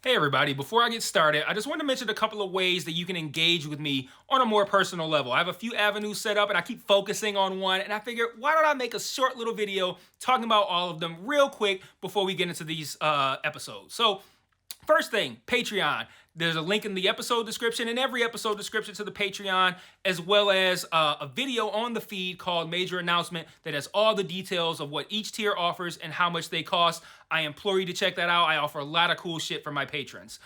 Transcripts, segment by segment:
Hey everybody, before I get started, I just want to mention a couple of ways that you can engage with me on a more personal level. I have a few avenues set up and I keep focusing on one, and I figured why don't I make a short little video talking about all of them real quick before we get into these episodes. So first thing, Patreon. There's a link in the episode description, in every episode description to the Patreon, as well as a video on the feed called Major Announcement that has all the details of what each tier offers and how much they cost. I implore you to check that out. I offer a lot of cool shit for my patrons.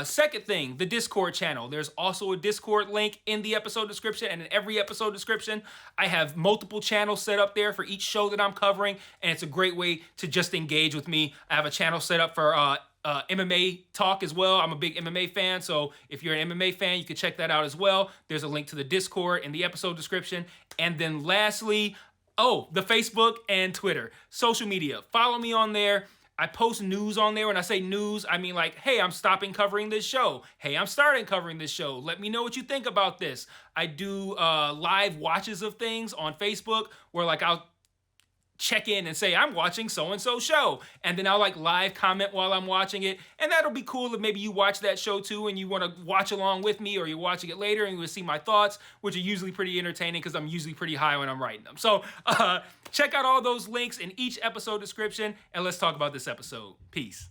Second thing, the Discord channel. There's also a Discord link in the episode description and in every episode description. I have multiple channels set up there for each show that I'm covering, and it's a great way to just engage with me. I have a channel set up for MMA talk as well. I'm a big MMA fan, so if you're an MMA fan, you can check that out as well. There's a link to the Discord in the episode description. And then lastly, the Facebook and Twitter. Social media. Follow me on there. I post news on there. When I say news, I mean like, hey, I'm stopping covering this show. Hey, I'm starting covering this show. Let me know what you think about this. I do live watches of things on Facebook where like I'll check in and say I'm watching so-and-so show, and then I'll like live comment while I'm watching it, and that'll be cool if maybe you watch that show too and you want to watch along with me, or you're watching it later and you will see my thoughts, which are usually pretty entertaining because I'm usually pretty high when I'm writing them. So check out all those links in each episode description, and let's talk about this episode. Peace.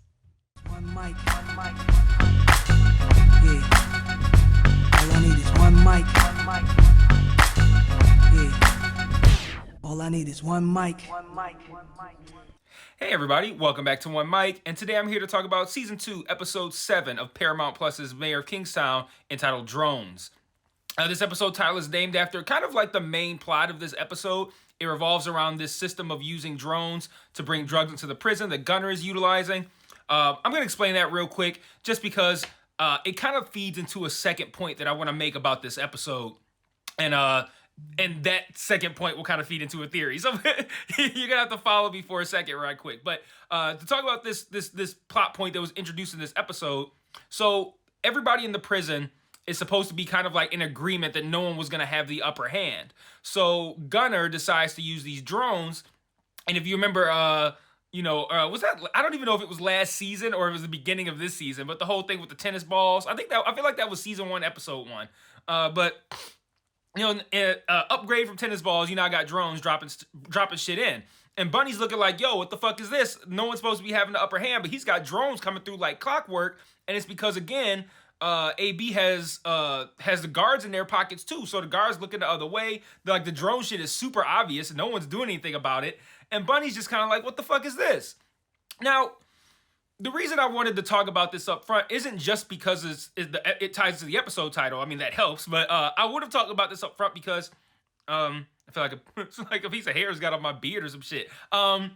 One mic, one mic. Yeah. All I need is one mic. One mic. Yeah. All I need is one mic. One mic. One mic. Hey everybody, welcome back to One Mic, and today I'm here to talk about Season 2, Episode 7 of Paramount Plus's Mayor of Kingstown, entitled Drones. This episode title is named after kind of like the main plot of this episode. It revolves around this system of using drones to bring drugs into the prison that Gunner is utilizing. I'm going to explain that real quick, just because it kind of feeds into a second point that I want to make about this episode. And that second point will kind of feed into a theory. So you're gonna have to follow me for a second right quick. But to talk about this plot point that was introduced in this episode, so everybody in the prison is supposed to be kind of like in agreement that no one was gonna have the upper hand. So Gunner decides to use these drones, and if you remember, was that, I don't even know if it was last season or it was the beginning of this season, but the whole thing with the tennis balls, I feel like that was season 1, episode 1. But upgrade from tennis balls, I got drones dropping shit in. And Bunny's looking like, yo, what the fuck is this? No one's supposed to be having the upper hand, but he's got drones coming through like clockwork. And it's because, again, AB has the guards in their pockets too. So the guards looking the other way. The drone shit is super obvious. No one's doing anything about it. And Bunny's just kind of like, what the fuck is this? Now, the reason I wanted to talk about this up front isn't just because it ties to the episode title. I mean, that helps. But I would have talked about this up front because I feel like it's like a piece of hair's got on my beard or some shit. The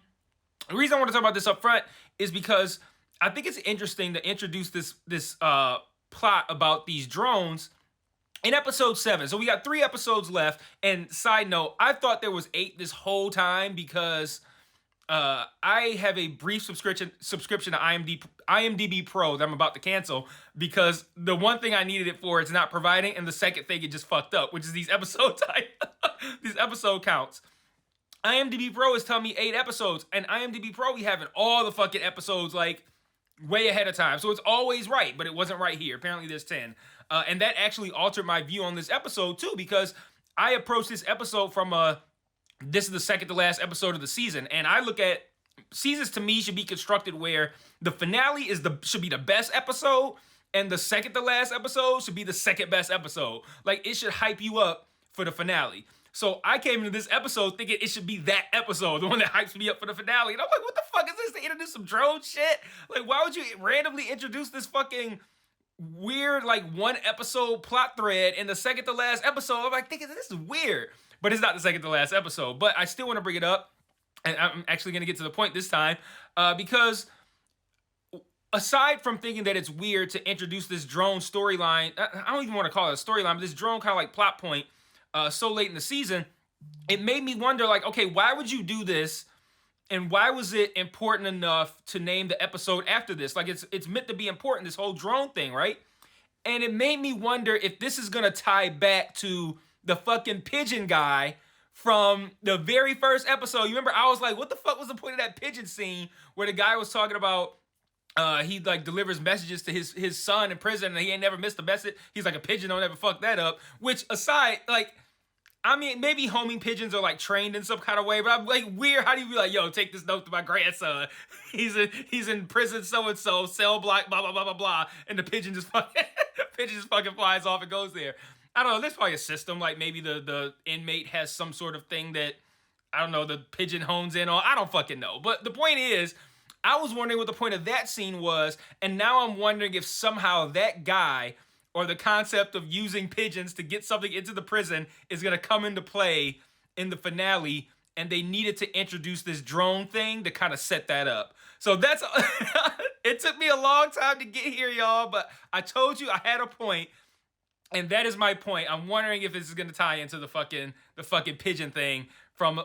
reason I want to talk about this up front is because I think it's interesting to introduce this plot about these drones in episode 7. So we got 3 episodes left. And side note, I thought there was 8 this whole time because I have a brief subscription to IMDb Pro that I'm about to cancel because the one thing I needed it for it's not providing, and the second thing it just fucked up, which is these episode these episode counts. IMDb Pro is telling me 8 episodes, and IMDb Pro be having all the fucking episodes like way ahead of time, so it's always right, but it wasn't right here. Apparently there's 10, and that actually altered my view on this episode too, because I approached this episode from this is the second to last episode of the season, and I look at seasons, to me, should be constructed where the finale should be the best episode, and the second to last episode should be the second best episode. Like, it should hype you up for the finale. So I came into this episode thinking it should be that episode, the one that hypes me up for the finale, and I'm like, what the fuck is this? To introduce some drone shit? Like, why would you randomly introduce this fucking weird, like, 1 episode plot thread in the second to last episode? I'm like, thinking this is weird. But it's not the second to last episode. But I still want to bring it up, and I'm actually going to get to the point this time, because aside from thinking that it's weird to introduce this drone storyline, I don't even want to call it a storyline, but this drone kind of like plot point so late in the season, it made me wonder, like, okay, why would you do this, and why was it important enough to name the episode after this? Like, it's meant to be important, this whole drone thing, right? And it made me wonder if this is going to tie back to the fucking pigeon guy from the very first episode. You remember, I was like, what the fuck was the point of that pigeon scene where the guy was talking about he like delivers messages to his son in prison, and he ain't never missed a message. He's like, a pigeon don't ever fuck that up. Which aside, like, I mean, maybe homing pigeons are like trained in some kind of way, but I'm like, weird. How do you be like, yo, take this note to my grandson? He's in prison, so and so, cell block, blah blah blah blah blah, and the pigeon just fucking flies off and goes there. I don't know. There's probably a system, like maybe the inmate has some sort of thing that, I don't know, the pigeon hones in on. I don't fucking know. But the point is, I was wondering what the point of that scene was, and now I'm wondering if somehow that guy, or the concept of using pigeons to get something into the prison, is going to come into play in the finale, and they needed to introduce this drone thing to kind of set that up. So that's it took me a long time to get here, y'all, but I told you I had a point, and that is my point. I'm wondering if this is going to tie into the fucking pigeon thing from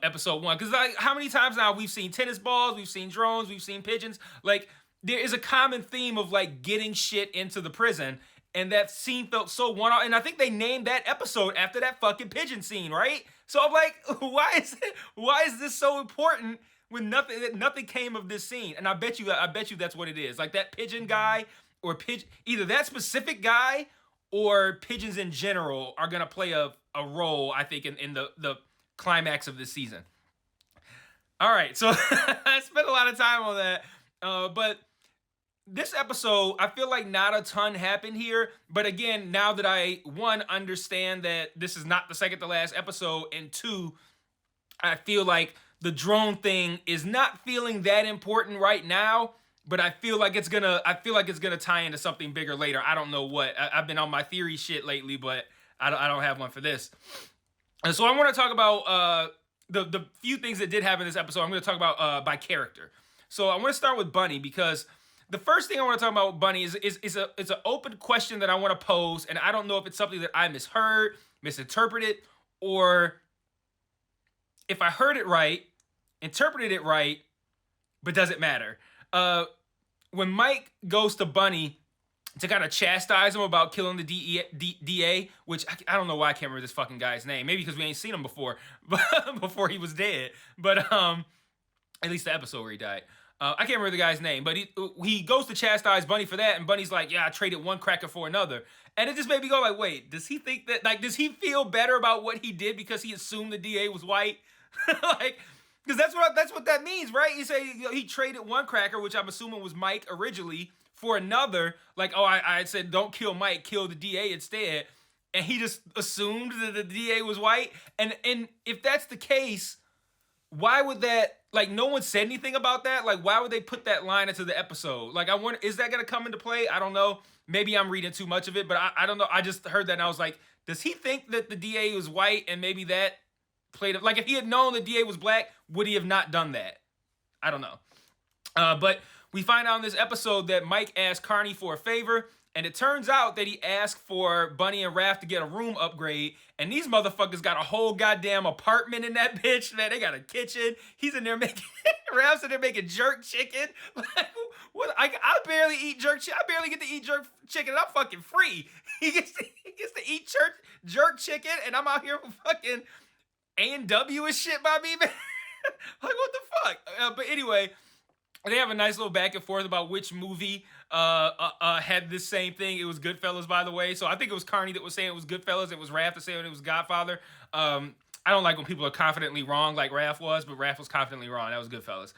episode 1, because like, how many times now we've seen tennis balls, we've seen drones, we've seen pigeons. Like, there is a common theme of like getting shit into the prison, and that scene felt so one-off. And I think they named that episode after that fucking pigeon scene, right? So I'm like, why is this so important when nothing came of this scene? And I bet you that's what it is. Like, that pigeon guy, or either that specific guy or pigeons in general are gonna play a role, I think, in the climax of this season. All right, so I spent a lot of time on that, but this episode, I feel like not a ton happened here. But again, now that I, one, understand that this is not the second to last episode, and two, I feel like the drone thing is not feeling that important right now. But I feel like it's gonna tie into something bigger later. I don't know what. I've been on my theory shit lately, but I don't have one for this. And so I want to talk about the few things that did happen in this episode. I'm going to talk about by character. So I want to start with Bunny, because the first thing I want to talk about with Bunny is an open question that I want to pose, and I don't know if it's something that I misheard, misinterpreted, or if I heard it right, interpreted it right, but does it matter? When Mike goes to Bunny to kind of chastise him about killing the DA, which I don't know why I can't remember this fucking guy's name. Maybe because we ain't seen him before, before he was dead. But at least the episode where he died. I can't remember the guy's name, but he goes to chastise Bunny for that, and Bunny's like, yeah, I traded one cracker for another. And it just made me go like, wait, does he think that, like, does he feel better about what he did because he assumed the DA was white? Like, because that's what that means, right? You say, you know, he traded one cracker, which I'm assuming was Mike originally, for another. Like, oh, I said, don't kill Mike, kill the DA instead. And he just assumed that the DA was white. And if that's the case, why would that, like, no one said anything about that? Like, why would they put that line into the episode? Like, I wonder, is that going to come into play? I don't know. Maybe I'm reading too much of it, but I don't know. I just heard that and I was like, does he think that the DA was white, and maybe that played it? Like, if he had known the DA was black, would he have not done that? I don't know. But we find out in this episode that Mike asked Carney for a favor, and it turns out that he asked for Bunny and Raph to get a room upgrade, and these motherfuckers got a whole goddamn apartment in that bitch, man. They got a kitchen. He's in there making, Raph's in there making jerk chicken. Like, what? I barely eat jerk chicken. I barely get to eat jerk chicken, and I'm fucking free. He gets to eat jerk chicken, and I'm out here for fucking A&W and shit by me, man. Like, what the fuck? But anyway, they have a nice little back and forth about which movie had this same thing. It was Goodfellas, by the way. So I think it was Carney that was saying it was Goodfellas. It was Raph that saying it was Godfather. I don't like when people are confidently wrong like Raph was, but Raph was confidently wrong. That was Goodfellas.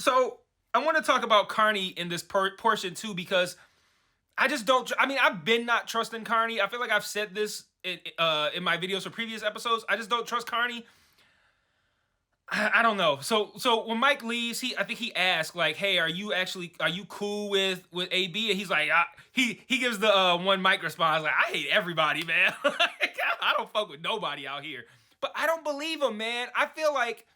So I want to talk about Carney in this portion too, because I just don't. I mean, I've been not trusting Carney. I feel like I've said this in my videos for previous episodes. I just don't trust Carney. I don't know. So when Mike leaves, I think he asked, like, hey, are you cool with AB? And he's like, he gives the one Mike response, like, I hate everybody, man. I don't fuck with nobody out here. But I don't believe him, man. I feel like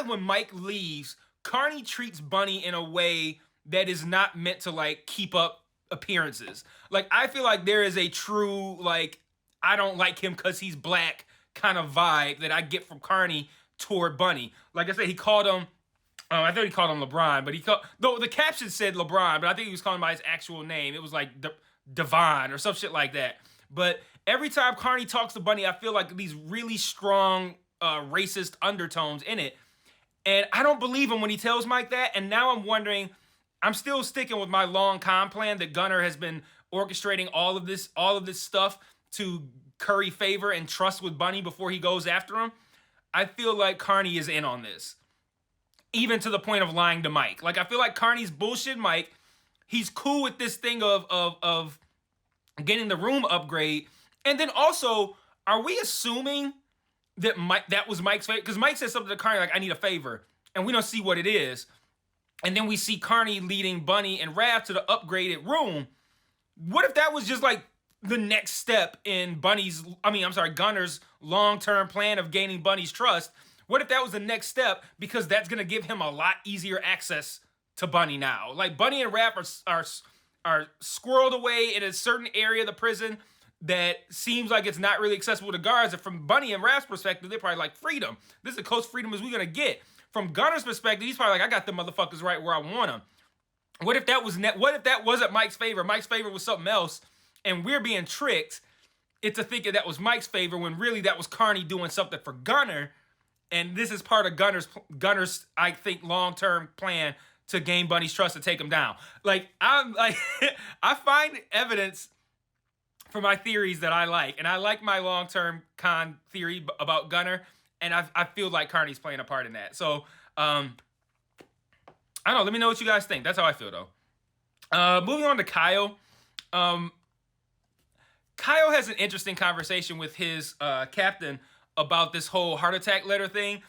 when Mike leaves, Carney treats Bunny in a way that is not meant to, like, keep up appearances. Like, I feel like there is a true, like, I don't like him because he's black kind of vibe that I get from Carney toward Bunny. Like I said, he called him, I thought he called him LeBron, but though the caption said LeBron, but I think he was calling him by his actual name. It was like Devon or some shit like that. But every time Carney talks to Bunny, I feel like these really strong racist undertones in it. And I don't believe him when he tells Mike that. And now I'm wondering, I'm still sticking with my long con plan that Gunner has been orchestrating all of this stuff to curry favor and trust with Bunny before he goes after him. I feel like Carney is in on this, even to the point of lying to Mike. Like, I feel like Carney's bullshit Mike. He's cool with this thing of getting the room upgrade. And then also, are we assuming that was Mike's favor? Because Mike says something to Carney like, I need a favor. And we don't see what it is. And then we see Carney leading Bunny and Raph to the upgraded room. What if that was just like the next step in Gunner's long-term plan of gaining Bunny's trust? What if that was the next step? Because that's going to give him a lot easier access to Bunny now. Like, Bunny and Raph are squirreled away in a certain area of the prison that seems like it's not really accessible to guards. And from Bunny and Raph's perspective, they're probably like, freedom. This is as close freedom as we're going to get. From Gunner's perspective, he's probably like, I got the motherfuckers right where I want them. What if that wasn't Mike's favor? Mike's favor was something else, and we're being tricked into thinking that was Mike's favor when really that was Carney doing something for Gunner, and this is part of Gunner's I think long-term plan to gain Bunny's trust and take him down. Like, I'm like I find evidence for my theories that I like, and I like my long-term con theory about Gunner, and I feel like Carney's playing a part in that. So, I don't know. Let me know what you guys think. That's how I feel, though. Moving on to Kyle. Kyle has an interesting conversation with his captain about this whole heart attack letter thing,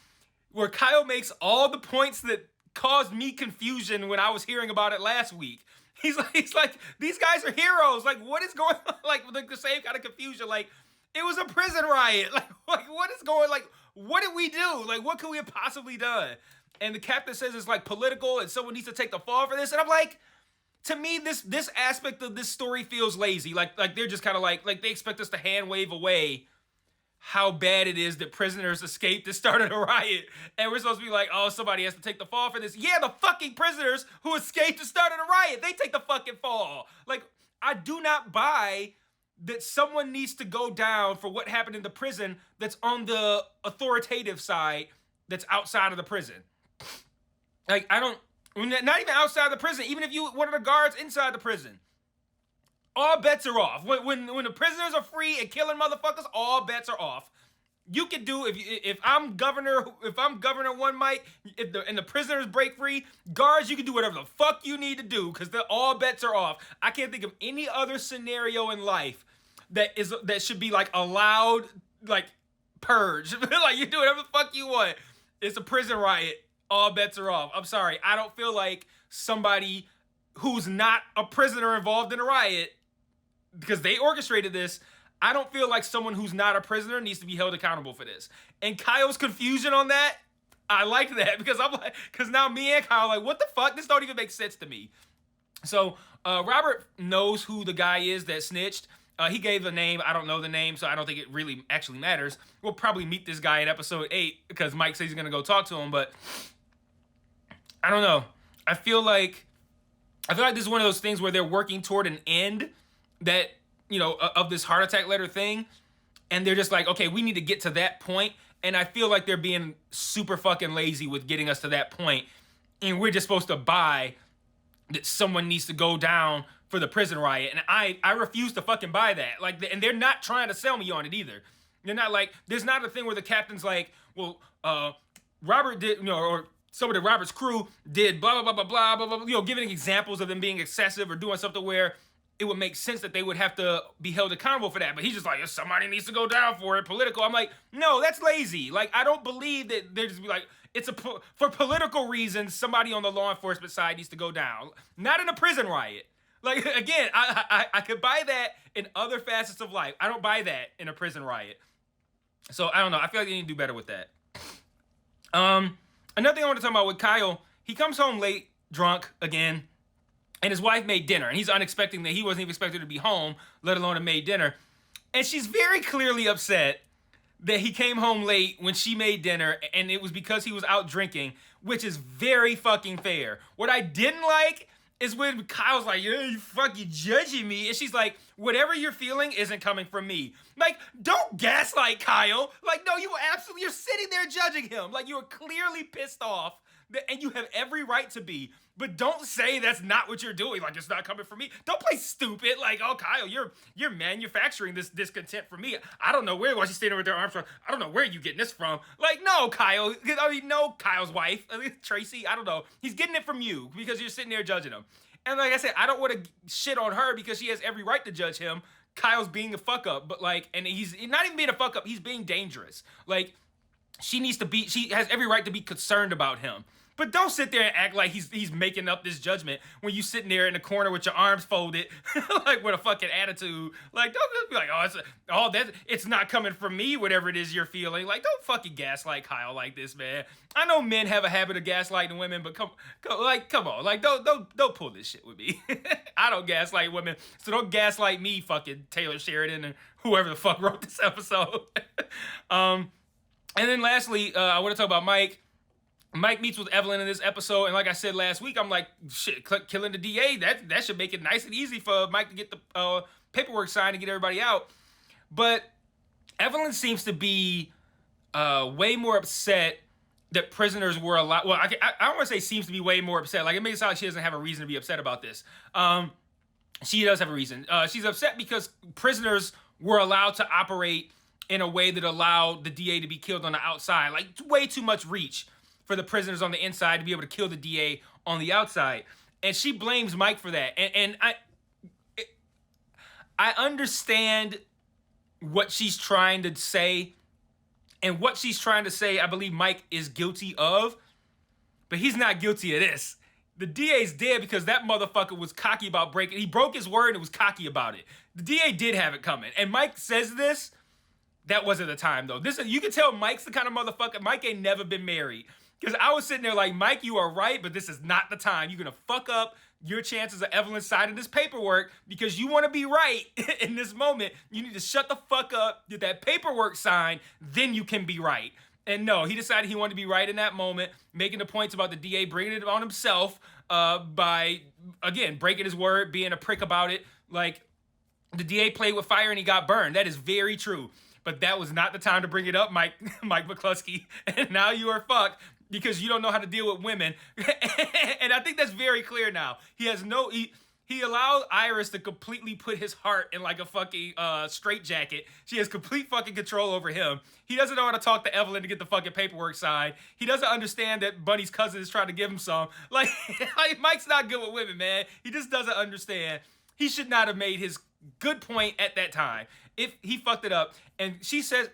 where Kyle makes all the points that caused me confusion when I was hearing about it last week. He's like, these guys are heroes. Like, what is going on? Like, the same kind of confusion. Like, it was a prison riot. Like what is going, like, what did we do? Like, what could we have possibly done? And the captain says it's like political and someone needs to take the fall for this. And I'm like, to me, this aspect of this story feels lazy. Like they're just kind of like they expect us to hand wave away how bad it is that prisoners escaped and started a riot. And we're supposed to be like, oh, somebody has to take the fall for this. Yeah, the fucking prisoners who escaped and started a riot, they take the fucking fall. Like, I do not buy that someone needs to go down for what happened in the prison that's on the authoritative side that's outside of the prison. Like, I don't, not even outside the prison, even if you one of the guards inside the prison. All bets are off. When the prisoners are free and killing motherfuckers, all bets are off. You can do, if I'm governor one Mike, and the prisoners break free, guards, you can do whatever the fuck you need to do, because all bets are off. I can't think of any other scenario in life that should be like allowed, like purge. Like, you do whatever the fuck you want. It's a prison riot. All bets are off. I'm sorry. I don't feel like somebody who's not a prisoner involved in a riot, because they orchestrated this, I don't feel like someone who's not a prisoner needs to be held accountable for this. And Kyle's confusion on that, I liked that, because now me and Kyle are like, what the fuck? This don't even make sense to me. So Robert knows who the guy is that snitched. He gave a name. I don't know the name, so I don't think it really actually matters. We'll probably meet this guy in episode 8 because Mike says he's going to go talk to him, but I don't know. I feel like this is one of those things where they're working toward an end that, of this heart attack letter thing, and they're just like, okay, we need to get to that point, and I feel like they're being super fucking lazy with getting us to that point, and we're just supposed to buy that someone needs to go down for the prison riot, and I refuse to fucking buy that. Like, and they're not trying to sell me on it either. They're not like, there's not a thing where the captain's like, well, Robert did, or some of Robert's crew did blah, blah, blah, blah, blah, blah, blah, giving examples of them being excessive or doing something where it would make sense that they would have to be held accountable for that. But he's just like, somebody needs to go down for it, political. I'm like, no, that's lazy. Like, I don't believe that they're just be like, for political reasons, somebody on the law enforcement side needs to go down. Not in a prison riot. Like, again, I could buy that in other facets of life. I don't buy that in a prison riot. So, I don't know. I feel like they need to do better with that. Another thing I want to talk about with Kyle, he comes home late, drunk, again, and his wife made dinner. And he's unexpecting that he wasn't even expected to be home, let alone have made dinner. And she's very clearly upset that he came home late when she made dinner, and it was because he was out drinking, which is very fucking fair. What I didn't like is when Kyle's like, yeah, you fucking judging me. And she's like, whatever you're feeling isn't coming from me. Like, don't gaslight Kyle. Like, no, you're sitting there judging him. Like, you are clearly pissed off, and you have every right to be. But don't say that's not what you're doing. Like, it's not coming from me. Don't play stupid. Like, oh, Kyle, you're manufacturing this discontent for me. I don't know where. Why she's standing with her arms crossed. I don't know where you getting this from. Like, no, Kyle. I mean, no, Kyle's wife, Tracy. I don't know. He's getting it from you because you're sitting there judging him. And like I said, I don't want to shit on her because she has every right to judge him. Kyle's being a fuck up, but like, and he's not even being a fuck up. He's being dangerous. Like, she has every right to be concerned about him. But don't sit there and act like he's making up this judgment when you sitting there in the corner with your arms folded, like with a fucking attitude. Like, don't just be like, it's not coming from me, whatever it is you're feeling. Like, don't fucking gaslight Kyle like this, man. I know men have a habit of gaslighting women, but come on, like don't pull this shit with me. I don't gaslight women, so don't gaslight me, fucking Taylor Sheridan and whoever the fuck wrote this episode. And then lastly, I want to talk about Mike. Mike meets with Evelyn in this episode, and like I said last week, I'm like, shit, killing the DA, that should make it nice and easy for Mike to get the paperwork signed and get everybody out. But Evelyn seems to be way more upset that prisoners were allowed. Well, I don't want to say seems to be way more upset. Like, it makes it sound like she doesn't have a reason to be upset about this. She does have a reason. She's upset because prisoners were allowed to operate in a way that allowed the DA to be killed on the outside. Like, way too much reach for the prisoners on the inside to be able to kill the DA on the outside. And she blames Mike for that. And I understand what she's trying to say. And what she's trying to say, I believe Mike is guilty of. But he's not guilty of this. The DA's dead because that motherfucker was cocky about breaking. He broke his word and was cocky about it. The DA did have it coming. And Mike says this. That wasn't the time, though. You can tell Mike's the kind of motherfucker. Mike ain't never been married. Because I was sitting there like, Mike, you are right, but this is not the time. You're going to fuck up your chances of Evelyn signing this paperwork because you want to be right in this moment. You need to shut the fuck up, get that paperwork signed, then you can be right. And no, he decided he wanted to be right in that moment, making the points about the DA bringing it on himself by, again, breaking his word, being a prick about it. Like, the DA played with fire and he got burned. That is very true. But that was not the time to bring it up, Mike McCluskey. And now you are fucked because you don't know how to deal with women. And I think that's very clear now. He allowed Iris to completely put his heart in like a fucking straitjacket. She has complete fucking control over him. He doesn't know how to talk to Evelyn to get the fucking paperwork signed. He doesn't understand that Bunny's cousin is trying to give him some. Like Mike's not good with women, man. He just doesn't understand. He should not have made his good point at that time. If he fucked it up. And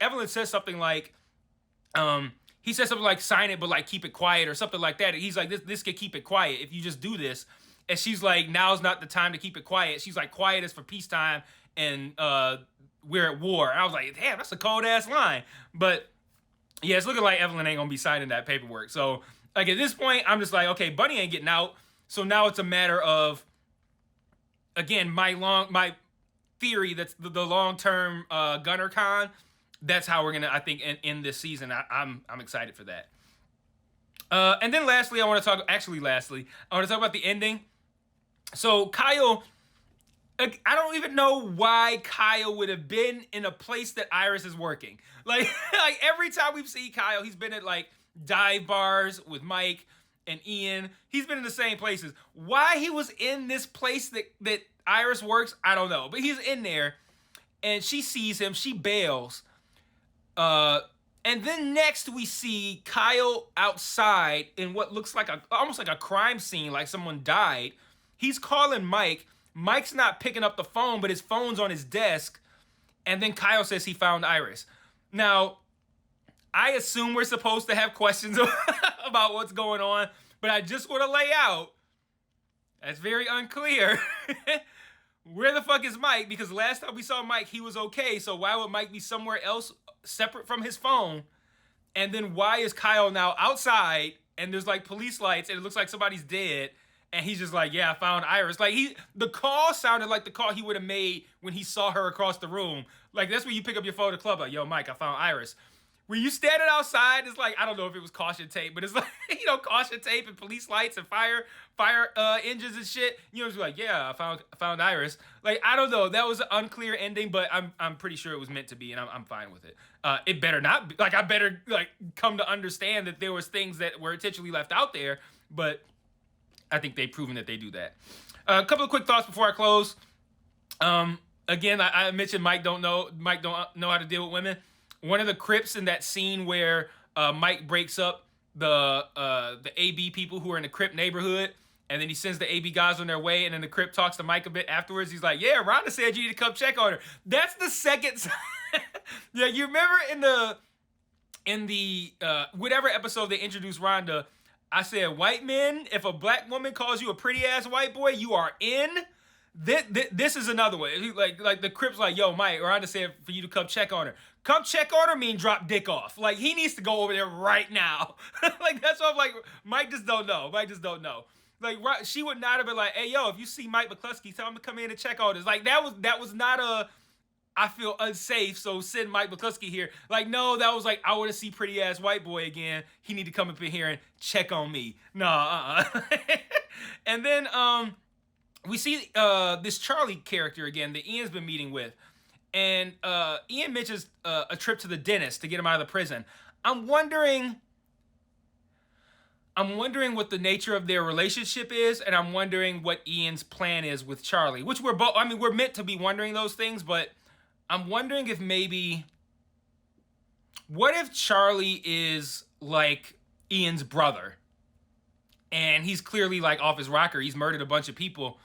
Evelyn says something like, he says something like, sign it, but like keep it quiet or something like that. And he's like, this can keep it quiet if you just do this. And she's like, now's not the time to keep it quiet. She's like, quiet is for peacetime and we're at war. And I was like, damn, that's a cold ass line. But yeah, it's looking like Evelyn ain't gonna be signing that paperwork. So like at this point, I'm just like, okay, Bunny ain't getting out. So now it's a matter of, again, my theory that's the long-term Gunner Con. That's how we're gonna, I think, end this season. I'm excited for that. And then lastly, I want to talk about the ending. So Kyle, I don't even know why Kyle would have been in a place that Iris is working. Like every time we've seen Kyle, he's been at like dive bars with Mike and Ian. He's been in the same places. Why he was in this place that Iris works, I don't know. But he's in there, and she sees him. She bails. And then next we see Kyle outside in what looks like almost like a crime scene, like someone died. He's calling Mike. Mike's not picking up the phone, but his phone's on his desk. And then Kyle says he found Iris. Now, I assume we're supposed to have questions about what's going on, but I just want to lay out, that's very unclear. Where the fuck is Mike? Because last time we saw Mike, he was okay. So why would Mike be somewhere else separate from his phone? And then why is Kyle now outside and there's like police lights and it looks like somebody's dead? And he's just like, yeah, I found Iris. Like the call sounded like the call he would have made when he saw her across the room. Like that's when you pick up your phone to club, like, yo, Mike, I found Iris. when you standing outside, it's like, I don't know if it was caution tape, but it's like, caution tape and police lights and fire engines and shit. It's like, yeah, I found Iris. Like, I don't know. That was an unclear ending, but I'm pretty sure it was meant to be, and I'm fine with it. It better not be. Like, I better come to understand that there was things that were intentionally left out there, but I think they've proven that they do that. A couple of quick thoughts before I close. Again, I mentioned Mike don't know how to deal with women. One of the Crips in that scene where Mike breaks up the AB people who are in the Crip neighborhood, and then he sends the AB guys on their way, and then the Crip talks to Mike a bit afterwards. He's like, yeah, Rhonda said you need to come check on her. That's the second time. Yeah, you remember in the whatever episode they introduced Rhonda, I said, white men, if a black woman calls you a pretty ass white boy, you are in. This is another one. Like the Crips like, yo, Mike, Rhonda said for you to come check on her. Come check on her mean drop dick off. Like, he needs to go over there right now. Like, that's what I'm like, Mike just don't know. Like, she would not have been like, hey, yo, if you see Mike McCluskey, tell him to come in and check on this. Like, that was not a, I feel unsafe, so send Mike McCluskey here. Like, no, that was like, I want to see pretty ass white boy again. He need to come up in here and check on me. No, And then, we see this Charlie character again that Ian's been meeting with. And Ian mentions a trip to the dentist to get him out of the prison. I'm wondering what the nature of their relationship is, and I'm wondering what Ian's plan is with Charlie. Which we're meant to be wondering those things, but I'm wondering if maybe, what if Charlie is like Ian's brother, and he's clearly like off his rocker. He's murdered a bunch of people.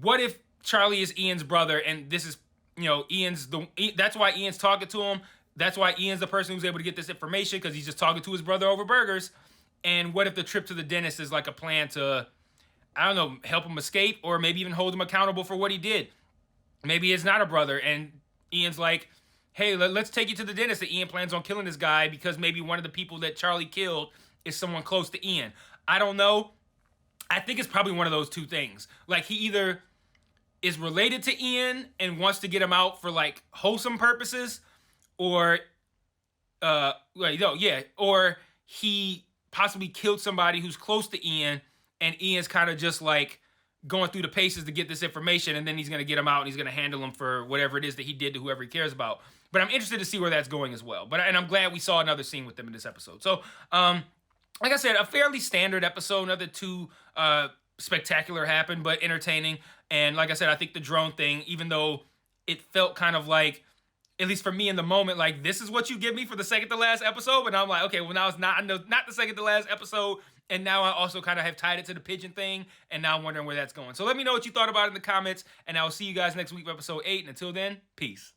What if Charlie is Ian's brother, and this is, that's why Ian's talking to him. That's why Ian's the person who's able to get this information, because he's just talking to his brother over burgers. And what if the trip to the dentist is like a plan to, I don't know, help him escape, or maybe even hold him accountable for what he did? Maybe it's not a brother, and Ian's like, hey, let's take you to the dentist, that Ian plans on killing this guy because maybe one of the people that Charlie killed is someone close to Ian. I don't know. I think it's probably one of those two things. Like, he either is related to Ian and wants to get him out for like wholesome purposes, or or he possibly killed somebody who's close to Ian, and Ian's kind of just like going through the paces to get this information, and then he's going to get him out and he's going to handle him for whatever it is that he did to whoever he cares about. But I'm interested to see where that's going as well. And I'm glad we saw another scene with them in this episode. So, like I said, a fairly standard episode. Another two spectacular happened, but entertaining. And like I said, I think the drone thing, even though it felt kind of like, at least for me in the moment, like, this is what you give me for the second to last episode. But I'm like, okay, well, now it's not the second to last episode. And now I also kind of have tied it to the pigeon thing. And now I'm wondering where that's going. So let me know what you thought about it in the comments. And I will see you guys next week for episode 8. And until then, peace.